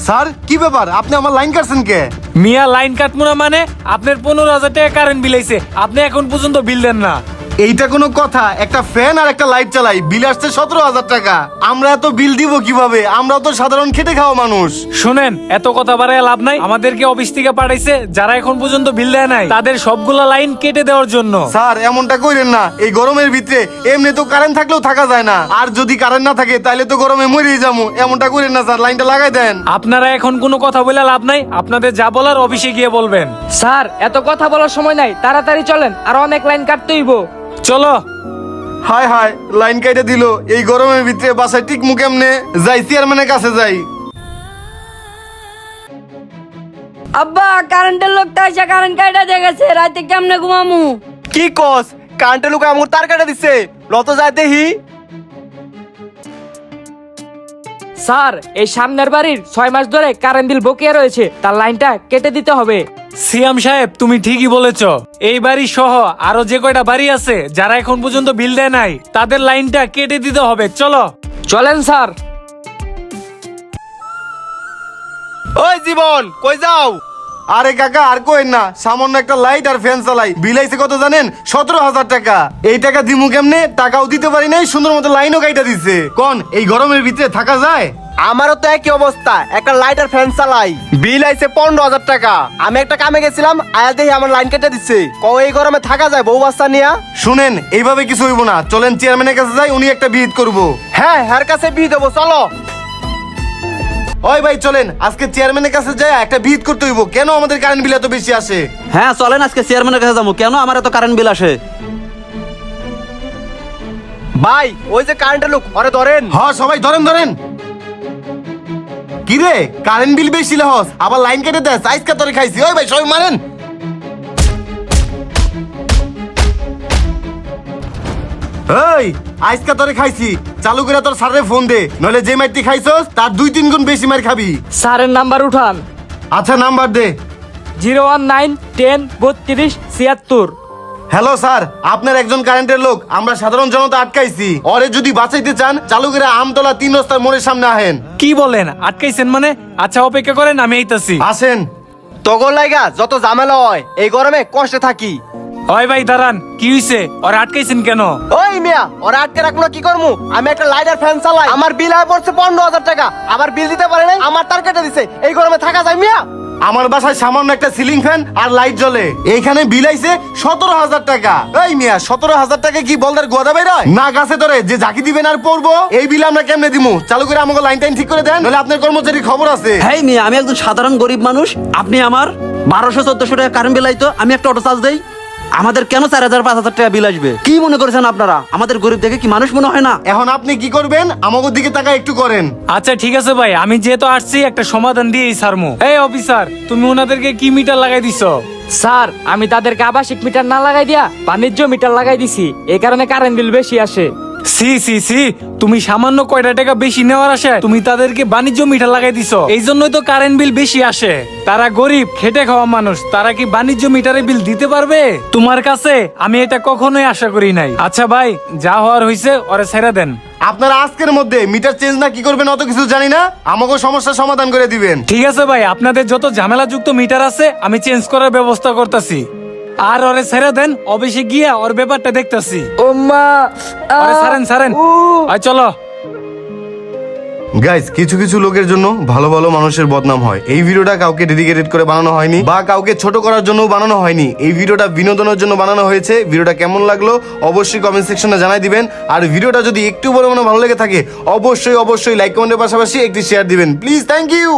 Sir কি ব্যাপার, আপনি আমার লাইন কাটছেন কে? মিয়া লাইন কাটবো না মানে? আপনার 15,000 টাকা কারেন্ট বিল আইছে, আপনি এখন পর্যন্ত বিল দেন না। এইটা কোনো কথা? একটা ফ্যান আর একটা লাইট চালাই, বিল আসছে 17,000 টাকা। আমরা এত বিল দিব কিভাবে? আমরাও তো সাধারণ খেটে খাওয়া মানুষ। শুনেন, এত কথা বাড়ায় লাভ নাই। আমাদেরকে অফিস থেকে পাঠাইছে যারা এখন পর্যন্ত বিল দেয় নাই তাদের সবগুলা লাইন কেটে দেওয়ার জন্য। স্যার এমনটা কইরেন না, এই গরমের ভিতরে এমনি তো কারেন্ট থাকলেও থাকা যায় না, আর যদি কারেন্ট না থাকে তাহলে তো গরমে মরেই যাবো। এমনটা কইরেন না স্যার, লাইনটা লাগাই দেন। আপনারা এখন কোনো কথা বলে লাভ নাই, আপনাদের যা বলার অফিসে গিয়ে বলবেন। স্যার এত কথা বলার সময় নাই, তাড়াতাড়ি চলেন, আর অনেক লাইন কাটতে হইব। চলো। হায় হায়, লাইন কাইটে দিল। এই গরমের ভিতরে বাসায় টিকমু কেমনে? যাই চেয়ারম্যানের কাছে যাই। আব্বা, কারেন্টের লোকটা এসে কারেন্ট কাইটা দিয়ে গেছে, রাতে কেমনে ঘুমামু? কি কস? কারেন্টের লোক আমার তার কাটা দিচ্ছে, লত যায় দেখি। স্যার এই সামনের বাড়ির 6 মাস ধরে কারেন্ট বিল বকেয়া রয়েছে, তার লাইনটা কেটে দিতে হবে। সিয়াম সাহেব তুমি ঠিকই বলেছ। এই বাড়ি সহ আরো যে কয়টা বাড়ি আছে যারা এখন পর্যন্ত বিল দেয় নাই তাদের লাইনটা কেটে দিতে হবে। চলো চলেন স্যার। ওই জীবন, কই যাও? আরে কাকা আর কোয়েন না, সামান্য একটা লাইট আর ফ্যান চালাই, বিল আইছে কত জানেন? 17,000 টাকা। এই টাকা দিমু কেমনে? টাকাও দিতে পারি নাই, সুন্দর মতো লাইনও কাইটা দিছে। কোন এই গরমের ভিতরে থাকা যায়? আমারও তো একই অবস্থা, একটা লাইট আর ফ্যান চালাই, বিল আইছে 15,000 টাকা। আমি একটা কামে গেছিলাম, আয়া দেখি আমার লাইন কেটে দিচ্ছে। এই গরমে থাকা যায় বউ বাচ্চা নিয়া? শুনেন, এইভাবে কিছু হইব না, চলেন চেয়ারম্যানের কাছে যাই, উনি একটা বিহিত করবো। হ্যাঁ, হার কাছে বিয়ে দেবো, চলো। ওই ভাই চলেন, আজকে চেয়ারম্যানের কাছে যাই একটা বিহিত করতে হইব। কেন আমাদের কারেন্ট বিল এত বেশি আসে? হ্যাঁ চলেন আজকে চেয়ারম্যানের কাছে যাবো, কেন আমার এত কারেন্ট বিল আসে। ভাই ওই যে কারেন্টের লোক, ওরে ধরেন। হ্যাঁ সবাই ধরেন ধরেন। কি রে, কারেন্ট বিল বেশি লহস, আবার লাইন কেটে দেয়, আইসকা তোরে খাইছি। ওই ভাই সবাই মারেন। এই আইসকা তোরে খাইছি, চালু করে তোর স্যারের ফোন দে, নইলে যে মাইরটি খাইছস তার 2-3 গুণ বেশি মার খাবি। স্যারের নাম্বার উঠান। আচ্ছা নাম্বার দে। 019 10 32 76। হ্যালো স্যার, আপনার একজন কারেন্টের লোক আমরা সাধারণ জনতা আটকাইছি। ওরে যদি বাঁচাইতে চান চালু করে আমতলা 3 রাস্তার মোড়ের সামনে আহেন। কি বলেন, আটকাইছেন মানে? আচ্ছা অপেক্ষা করেন, আমি আইতাছি। আসেন। তগর লাইগা যত ঝামেলা হয়, এই গরমে কষ্টে থাকি। ওই ভাই দাঁড়ান, কি হইছে? ওর আটকাইছেন কেন? ওই মিয়া, ওরা আটকে রাখলো কি করমু? আমি একটা লাইট আর ফ্যান চালাই, আমার বিল আয় পড়ছে 15,000 টাকা। আবার বিল দিতে পারে নাই, আমার তার কেটে দিছে। এই গরমে থাকা যায় মিয়া? আমার বাসায় সামান্য একটা সিলিং ফ্যান আর লাইট জ্বলে, এইখানে বিল আইছে 17,000 টাকা। এই মিয়া, 17,000 টাকা কি বলদার গোদা বেরোয় না? গাছে ধরে যে ঝাঁকি দিবেন আর পড়বো, এই বিল আমরা কেমনে দিমু? চালু করে আমাকে লাইন টাইন ঠিক করে দেন, নাহলে আপনার কর্মচারীর খবর আছে। হ্যাঁ মিয়া, আমি একজন সাধারণ গরিব মানুষ, আপনি আমার 1200-1400 টাকা কারেন্ট বিল আইতো, আমি একটা অটো চার্জ দেই, আমাদের কেন 4,000-5,000 টাকা বিল আসবে? কি মনে করেছেন আপনারা? আমাদের গরিব দেখে কি মানুষ মনে হয় না? এখন আপনি কি করবেন? আমাদের দিকে টাকা একটু করেন। আচ্ছা ঠিক আছে ভাই, আমি যেহেতু আসছি একটা সমাধান দিয়েই সারমু। এই অফিসার, তুমি ওনাদেরকে কি মিটার লাগাই দিছো? স্যার আমি তাদেরকে আবাসিক মিটার না লাগাই দিয়া বাণিজ্য মিটার লাগাই দিছি, এই কারণে কারেন্ট বিল বেশি আসে। সি সি সি, তুমি সামান্য কয়টা টাকা বেশি নেওয়ার আশে তুমি তাদেরকে বাণিজ্য মিটার লাগাই দিছো, এই জন্যই তো কারেন্ট বিল বেশি আসে। তারা গরিব খেটে খাওয়া মানুষ, তারা কি বাণিজ্য মিটারে বিল দিতে পারবে? তোমার কাছে আমি এটা কখনোই আশা করি নাই। আচ্ছা ভাই, যা হওয়ার হইছে ওরে ছেড়ে দেন। আপনারা আজকের মধ্যে মিটার চেঞ্জ না কি করবেন অত কিছু জানি না, আমাকে সমস্যার সমাধান করে দিবেন। ঠিক আছে ভাই, আপনাদের যত ঝামেলাযুক্ত মিটার আছে আমি চেঞ্জ করার ব্যবস্থা করতেছি। আর ওরে ছেড়ে দেন, অফিসে গিয়া ওর ব্যাপারটা দেখতাছি। ও মা, আরে ছাড়েন ছাড়েন, আয় চলো। গাইস, কিছু কিছু লোকের জন্য ভালো ভালো মানুষের বদনাম হয়। এই ভিডিওটা কাউকে ডেডিকেটেড করে বানানো হয়নি বা কাউকে ছোট করার জন্য বানানো হয়নি। এই ভিডিওটা বিনোদনের জন্য বানানো হয়েছে। ভিডিওটা কেমন লাগলো অবশ্যই কমেন্ট সেকশনে জানাই দিবেন। আর ভিডিওটা যদি একটু বড় মনে ভালো লেগে থাকে অবশ্যই অবশ্যই লাইক কমেন্টের পাশাপাশি একটি শেয়ার দিবেন প্লিজ। Thank you.